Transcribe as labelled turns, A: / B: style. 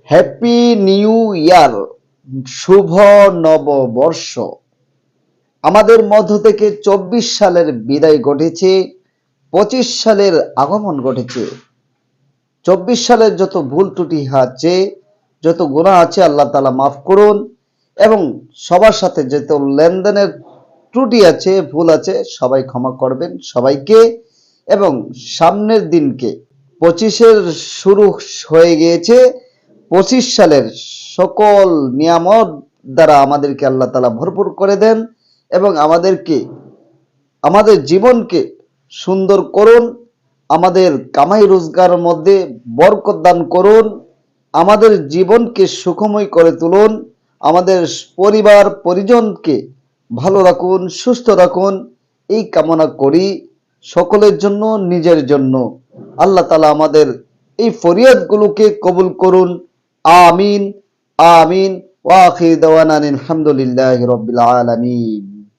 A: Happy new year, শুভ নববর্ষ। আমাদের মধ্য থেকে 24 সালের বিদায় ঘটেছে, 25 সালের আগমন ঘটেছে। 24 সালের যত ভুল ত্রুটি আছে, যত গুনাহ আছে, আল্লাহ তাআলা মাফ করুন, এবং সবার সাথে যত লেনদেনের ত্রুটি আছে, ভুল আছে, সবাই ক্ষমা করবেন সবাইকে। এবং সামনের দিনকে 25-এর শুরু হয়ে গিয়েছে, 25 সালের সকল নিয়ামত দ্বারা আমাদেরকে আল্লাহ তাআলা ভরপুর করে দেন এবং আমাদের জীবনকে সুন্দর করুন, আমাদের কামাই রোজগারের মধ্যে বরকত দান করুন, আমাদের জীবনকে সুখময় করে তুলুন, আমাদের পরিবার পরিজনকে ভালো রাখুন, সুস্থ রাখুন, এই কামনা করি সকলের জন্য, নিজের জন্য। আল্লাহ তাআলা আমাদের এই ফরিয়াদগুলোকে কবুল করুন। আমিন আমিন। ওয়া আখির দাওয়ানা আলহামদুলিল্লাহি রাব্বিল আলামিন।